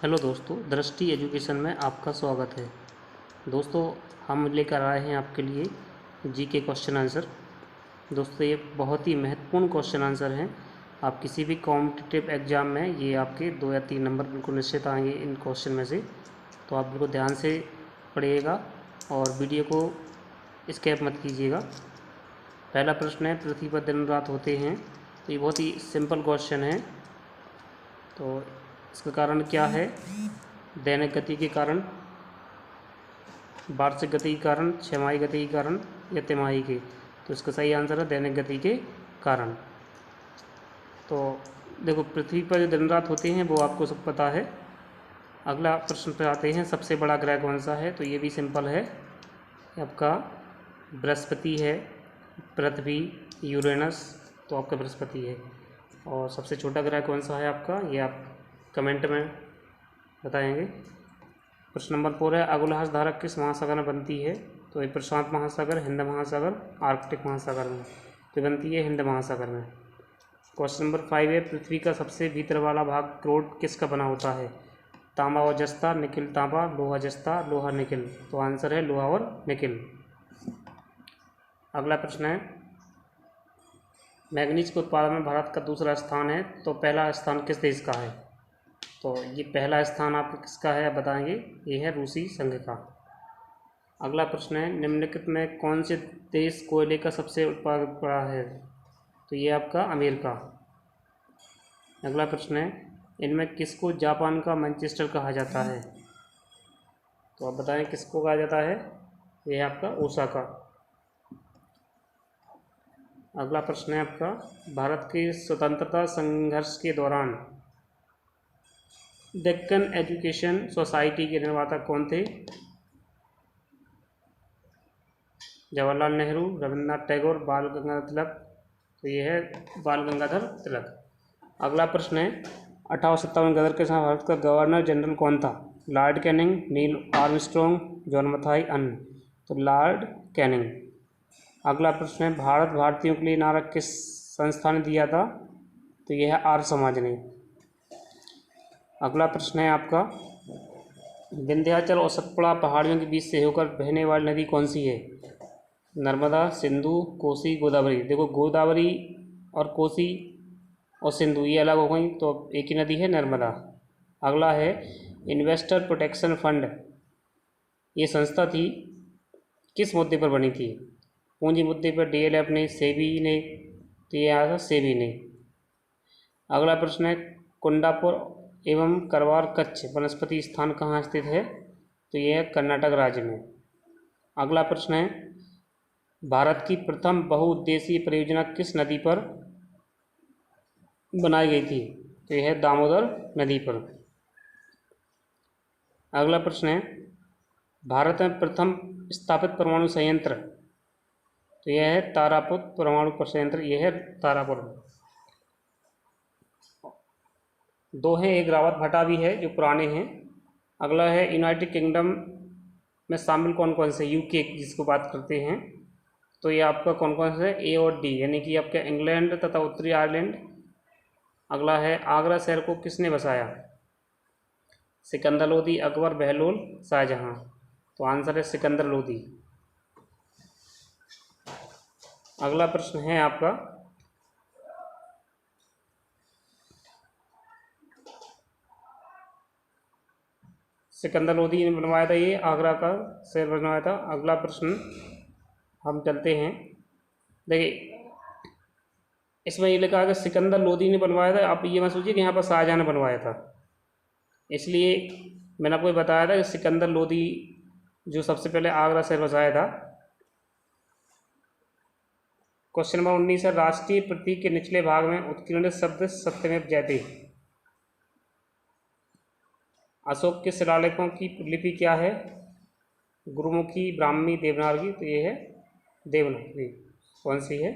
Hello दोस्तों, दृष्टि education में आपका स्वागत है। दोस्तों, हम लेकर आए हैं आपके लिए जी के क्वेश्चन आंसर। दोस्तों, ये बहुत ही महत्वपूर्ण क्वेश्चन आंसर हैं। आप किसी भी कॉम्पिटिटिव एग्ज़ाम में ये आपके 2 या 3 नंबर बिल्कुल निश्चित आएंगे इन क्वेश्चन में से। तो आप बिल्कुल ध्यान से पढ़िएगा और वीडियो को स्किप मत कीजिएगा। पहला प्रश्न है, पृथ्वी पर दिन रात होते हैं। तो ये बहुत ही सिंपल क्वेश्चन है। तो इसका कारण क्या है? दैनिक गति के कारण, वार्षिक गति के कारण, छमाही गति के कारण या तिमाही के। तो इसका सही आंसर है दैनिक गति के कारण। तो देखो, पृथ्वी पर जो दिन रात होते हैं वो आपको सब पता है। अगला प्रश्न पे आते हैं, सबसे बड़ा ग्रह कौन सा है? तो ये भी सिंपल है, आपका बृहस्पति है। पृथ्वी, यूरेनस, तो आपका बृहस्पति है। और सबसे छोटा ग्रह कौन सा है आपका, ये आप कमेंट में बताएंगे। प्रश्न नंबर 4 है, अगुलहास धारा किस महासागर में बनती है? तो ये प्रशांत महासागर, हिंद महासागर, आर्कटिक महासागर में। तो बनती है हिंद महासागर में। क्वेश्चन नंबर 5 है, पृथ्वी का सबसे भीतर वाला भाग क्रोड किसका बना होता है? तांबा और जस्ता, निकिल तांबा, लोहा जस्ता, लोहा निकिल। तो आंसर है लोहा और निकिल। अगला प्रश्न है, मैग्नीज के उत्पादन में भारत का दूसरा स्थान है। तो पहला स्थान किस देश का है? तो ये पहला स्थान आपको किसका है, आप बताएंगे। ये है रूसी संघ का। अगला प्रश्न है, निम्नलिखित में कौन से देश कोयले का सबसे उत्पादक बड़ा है? तो ये आपका अमेरिका। अगला प्रश्न है, इनमें किसको जापान का मैनचेस्टर कहा जाता है? तो आप बताएं किसको कहा जाता है। ये है आपका ओसाका। अगला प्रश्न है आपका, भारत के स्वतंत्रता संघर्ष के दौरान डेक्कन एजुकेशन सोसाइटी के निर्माता कौन थे? जवाहरलाल नेहरू, रविन्द्रनाथ टैगोर, बाल गंगाधर तिलक। तो ये है बाल गंगाधर तिलक। अगला प्रश्न है, 1857 गदर के समय भारत का गवर्नर जनरल कौन था? Lord Canning, Neil Armstrong, John Mathai, अन्य। तो लॉर्ड कैनिंग। अगला प्रश्न है, भारत भारतीयों के लिए नारा किस संस्था ने दिया था? तो यह है आर्य समाज ने। अगला प्रश्न है आपका, विंध्याचल और सतपुड़ा पहाड़ियों के बीच से होकर बहने वाली नदी कौन सी है? नर्मदा, सिंधु, कोसी, गोदावरी। देखो, गोदावरी और कोसी और सिंधु ये अलग हो गई, तो एक ही नदी है, नर्मदा। अगला है, इन्वेस्टर प्रोटेक्शन फंड ये संस्था थी, किस मुद्दे पर बनी थी? पूंजी मुद्दे पर, डीएलएफ ने, सेबी ने। तो ये आया था सेबी ने। अगला प्रश्न है, कुंडापुर एवं करवार कच्छ वनस्पति स्थान कहाँ स्थित है? तो यह है कर्नाटक राज्य में। अगला प्रश्न है, भारत की प्रथम बहुउद्देशीय परियोजना किस नदी पर बनाई गई थी? तो यह है दामोदर नदी पर। अगला प्रश्न है, भारत में प्रथम स्थापित परमाणु संयंत्र। तो यह है तारापुर परमाणु संयंत्र, यह है तारापुर। दो हैं, एक रावत भाटा भी है जो पुराने हैं। अगला है, यूनाइटेड किंगडम में शामिल कौन कौन से, यूके जिसको बात करते हैं। तो ये आपका कौन कौन से, ए और डी, यानी कि आपका इंग्लैंड तथा उत्तरी आयरलैंड। अगला है, आगरा शहर को किसने बसाया? सिकंदर लोदी, अकबर, बहलोल, शाहजहां। तो आंसर है सिकंदर लोदी। अगला प्रश्न है आपका, सिकंदर लोदी ने बनवाया था, ये आगरा का शहर बनवाया था। अगला प्रश्न हम चलते हैं, देखिए इसमें ये लिखा है कि सिकंदर लोदी ने बनवाया था। आप ये मत सोचिए कि यहाँ पर शाहजहां ने बनवाया था, इसलिए मैंने आपको बताया था कि सिकंदर लोदी जो सबसे पहले आगरा शहर बसाया था। क्वेश्चन नंबर 19 है, राष्ट्रीय प्रतीक के निचले भाग में उत्कीर्णित शब्द सत्यमेव जयते। अशोक के शिलालेखों की लिपि क्या है? गुरुमुखी, ब्राह्मी, देवनागरी। तो ये है देवनागरी। कौन सी है?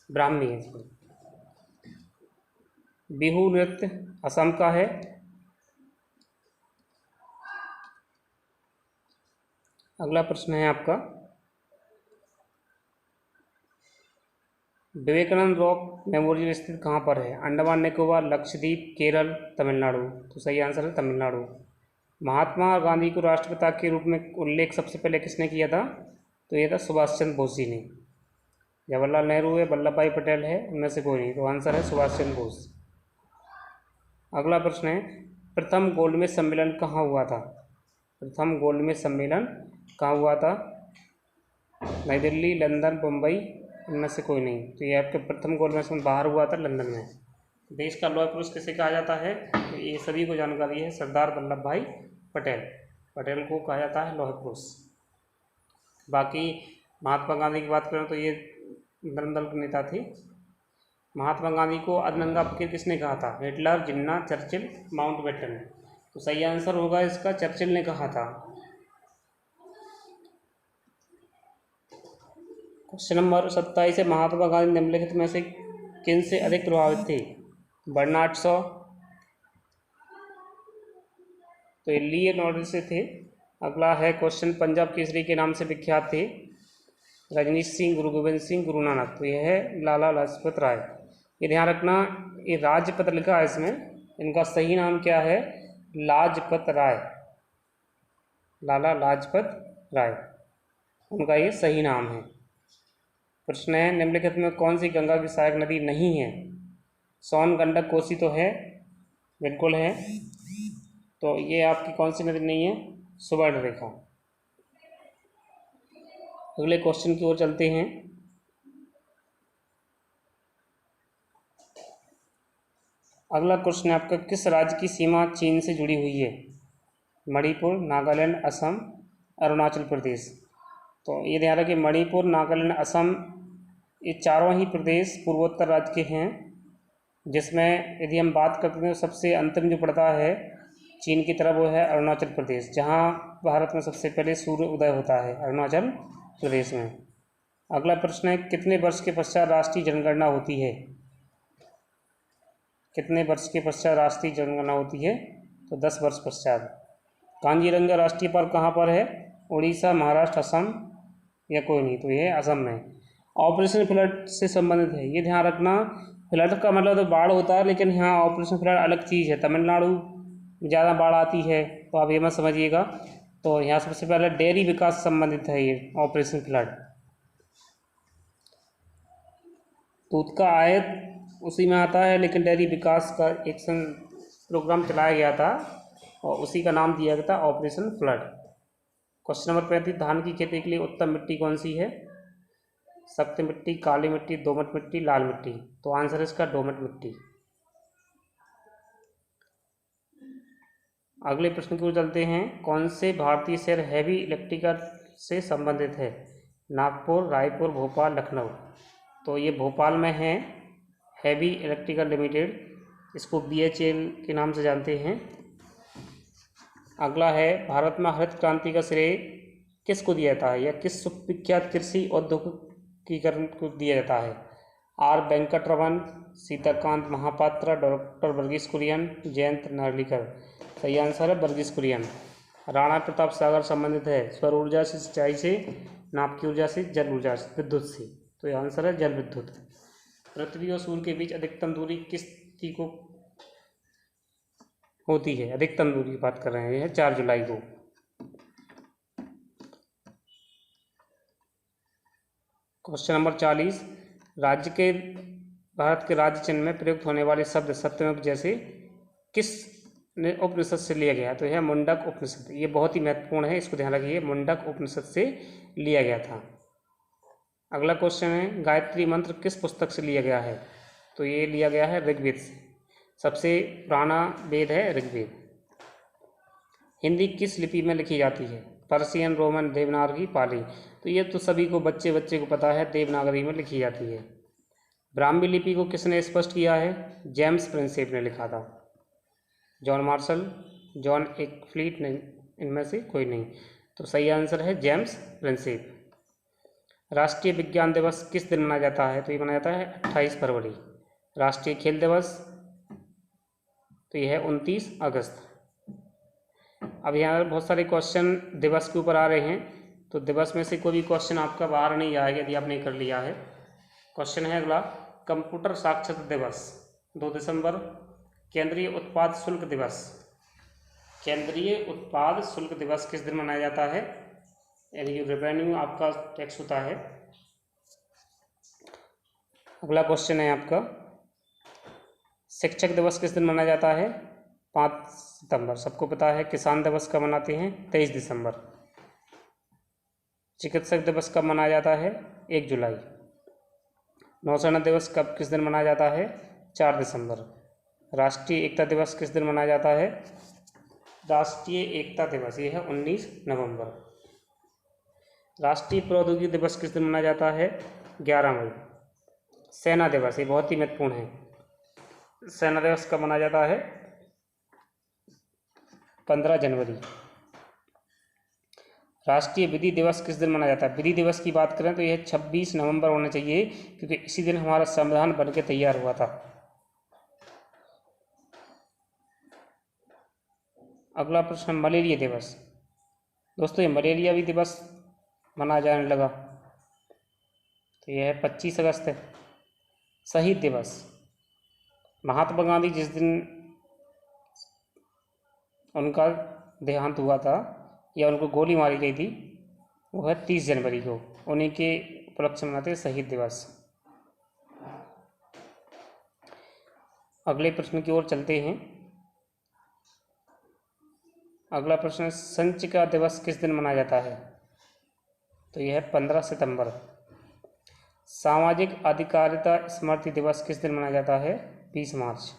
ब्राह्मी है। बिहू नृत्य असम का है। अगला प्रश्न है आपका, विवेकानंद रॉक मेमोरियल स्थित कहाँ पर है? अंडमान निकोबार, लक्षद्वीप, केरल, तमिलनाडु। तो सही आंसर है तमिलनाडु। महात्मा गांधी को राष्ट्रपिता के रूप में उल्लेख सबसे पहले किसने किया था? तो ये था सुभाष चंद्र बोस जी ने। जवाहरलाल नेहरू है, वल्लभ भाई पटेल है, उनमें से कोई नहीं। तो आंसर है सुभाष चंद्र बोस। अगला प्रश्न है, प्रथम गोलमेज सम्मेलन कहाँ हुआ था? प्रथम गोलमेज सम्मेलन कहाँ हुआ था? नई दिल्ली, लंदन, मुंबई, इनमें से कोई नहीं। तो ये आपके प्रथम गोलमेज सम्मेलन बाहर हुआ था, लंदन में। देश का लौह पुरुष किसे कहा जाता है? तो ये सभी को जानकारी है, सरदार वल्लभ भाई पटेल। पटेल को कहा जाता है लौह पुरुष। बाकी महात्मा गांधी की बात करें तो ये दल के नेता थे। महात्मा गांधी को अधनंगा फकीर किसने कहा था? हिटलर, जिन्ना, चर्चिल, माउंटबेटन। तो सही आंसर होगा इसका चर्चिल ने कहा था। क्वेश्चन नंबर 27 है, महात्मा गांधी निम्नलिखित में से किन से अधिक प्रभावित थे? बर्नार्ड शॉ, तो ये लियोनार्डो से थे। अगला है क्वेश्चन, पंजाब केसरी के नाम से विख्यात थे? रजनीश सिंह, गुरु गोविंद सिंह, गुरु नानक। तो यह है लाला लाजपत राय। ये ध्यान रखना, ये राजपथ लिखा है इसमें, इनका सही नाम क्या है? लाजपत राय, लाला लाजपत राय, उनका ये सही नाम है। प्रश्न है, निम्नलिखित में कौन सी गंगा की सहायक नदी नहीं है? सोन, गंडक, कोसी तो है, बिल्कुल है। तो ये आपकी कौन सी नदी नहीं है? सुवर्णरेखा। अगले क्वेश्चन की ओर चलते हैं। अगला क्वेश्चन है आपका, किस राज्य की सीमा चीन से जुड़ी हुई है? मणिपुर, नागालैंड, असम, अरुणाचल प्रदेश। तो ये ध्यान रखिए, मणिपुर, नागालैंड, असम, ये चारों ही प्रदेश पूर्वोत्तर राज्य के हैं, जिसमें यदि हम बात करते हैं सबसे अंतिम जो पड़ता है चीन की तरफ वो है अरुणाचल प्रदेश, जहाँ भारत में सबसे पहले सूर्य उदय होता है, अरुणाचल प्रदेश में। अगला प्रश्न है, कितने वर्ष के पश्चात राष्ट्रीय जनगणना होती है? कितने वर्ष के पश्चात राष्ट्रीय जनगणना होती है? तो 10 वर्ष पश्चात। कांजीरंगा राष्ट्रीय पार्क कहाँ पर है? उड़ीसा, महाराष्ट्र, असम, या कोई नहीं। तो ये असम में। ऑपरेशन फ्लड से संबंधित है, ये ध्यान रखना, फ्लड का मतलब तो बाढ़ होता है, लेकिन यहाँ ऑपरेशन फ्लड अलग चीज़ है। तमिलनाडु ज़्यादा बाढ़ आती है, तो आप ये मत समझिएगा। तो यहाँ सबसे पहले डेयरी विकास से संबंधित है ये ऑपरेशन फ्लड। दूध का आयत उसी में आता है, लेकिन डेयरी विकास का एक प्रोग्राम चलाया गया था और उसी का नाम दिया गया था ऑपरेशन फ्लड। क्वेश्चन नंबर 35, धान की खेती के लिए उत्तम मिट्टी कौन सी है? सख्त मिट्टी, काली मिट्टी, दोमट मिट्टी, लाल मिट्टी। तो आंसर है इसका दोमट मिट्टी। अगले प्रश्न की ओर चलते हैं, कौन से भारतीय शहर हैवी इलेक्ट्रिकल से संबंधित है? नागपुर, रायपुर, भोपाल, लखनऊ। तो ये भोपाल में है हैवी इलेक्ट्रिकल लिमिटेड, इसको BHEL के नाम से जानते हैं। अगला है, भारत में हरित क्रांति का श्रेय किसको दिया जाता है या किस विख्यात कृषि औद्योगिकीकरण को दिया जाता है? R Venkataraman, Sitakant Mahapatra, doctor Verghese Kurien, Jayant Narlikar. सही आंसर है वर्गीस कुरियन। राणा प्रताप सागर संबंधित है सौर ऊर्जा से, सिंचाई से, नाप की ऊर्जा से, जल ऊर्जा से, विद्युत से। तो ये आंसर है जल विद्युत। पृथ्वी और सूर्य के बीच अधिकतम दूरी किस तिथि को होती है? अधिकतम दूरी की बात कर रहे हैं, यह है 4 जुलाई को। क्वेश्चन नंबर 40, भारत के राज्य चिन्ह में प्रयुक्त होने वाले शब्द सत्यमेव जैसे किस उपनिषद से लिया गया? तो यह मुंडक उपनिषद। ये बहुत ही महत्वपूर्ण है, इसको ध्यान रखिए, मुंडक उपनिषद से लिया गया था। अगला क्वेश्चन है, गायत्री मंत्र किस पुस्तक से लिया गया है? तो ये लिया गया है ऋग्वेद से। सबसे पुराना वेद है ऋग्वेद। हिंदी किस लिपि में लिखी जाती है? पर्शियन, रोमन, देवनागरी, पाली। तो ये तो सभी को बच्चे को पता है, देवनागरी में लिखी जाती है। ब्राह्मी लिपि को किसने स्पष्ट किया है? जेम्स प्रिंसेप ने लिखा था। जॉन मार्शल, जॉन एकफ्लीट नहीं, इनमें से कोई नहीं। तो सही आंसर है जेम्स प्रिंसेप। राष्ट्रीय विज्ञान दिवस किस दिन मनाया जाता है? तो ये मनाया जाता है 28 फरवरी। राष्ट्रीय खेल दिवस तो यह है 29 अगस्त। अब यहाँ बहुत सारे क्वेश्चन दिवस के ऊपर आ रहे हैं, तो दिवस में से कोई भी क्वेश्चन आपका बाहर नहीं आएगा यदि आपने कर लिया है। क्वेश्चन है अगला, कंप्यूटर साक्षरता दिवस 2 दिसंबर। केंद्रीय उत्पाद शुल्क दिवस, केंद्रीय उत्पाद शुल्क दिवस किस दिन मनाया जाता है? यानी कि रेवेन्यू आपका टैक्स होता है। अगला क्वेश्चन है आपका, शिक्षक दिवस किस दिन मनाया जाता है? 5 सितंबर। सबको पता है। किसान दिवस कब मनाते हैं? 23 दिसंबर। चिकित्सक दिवस कब मनाया जाता है? 1 जुलाई। नौसेना दिवस कब किस दिन मनाया जाता है? 4 दिसंबर। राष्ट्रीय एकता दिवस किस दिन मनाया जाता है? राष्ट्रीय एकता दिवस ये है 19 नवंबर। राष्ट्रीय प्रौद्योगिकी दिवस किस दिन मनाया जाता है? 11 मई। सेना दिवस ये बहुत ही महत्वपूर्ण है। सेना दिवस कब मनाया जाता है? 15 जनवरी। राष्ट्रीय विधि दिवस किस दिन मनाया जाता है? विधि दिवस की बात करें तो यह 26 नवंबर होना चाहिए, क्योंकि इसी दिन हमारा संविधान बनके तैयार हुआ था। अगला प्रश्न, मलेरिया दिवस। दोस्तों ये मलेरिया भी दिवस मनाया जाने लगा, तो यह है 25 अगस्त है। शहीद दिवस, महात्मा गांधी जिस दिन उनका देहांत हुआ था या उनको गोली मारी गई थी, वो है 30 जनवरी को। उन्हीं के उपलक्ष्य में मनाते हैं शहीद दिवस। अगले प्रश्न की ओर चलते हैं। अगला प्रश्न, संचिका दिवस किस दिन मनाया जाता है? तो यह है 15 सितंबर। सामाजिक अधिकारिता स्मृति दिवस किस दिन मनाया जाता है? 20 मार्च।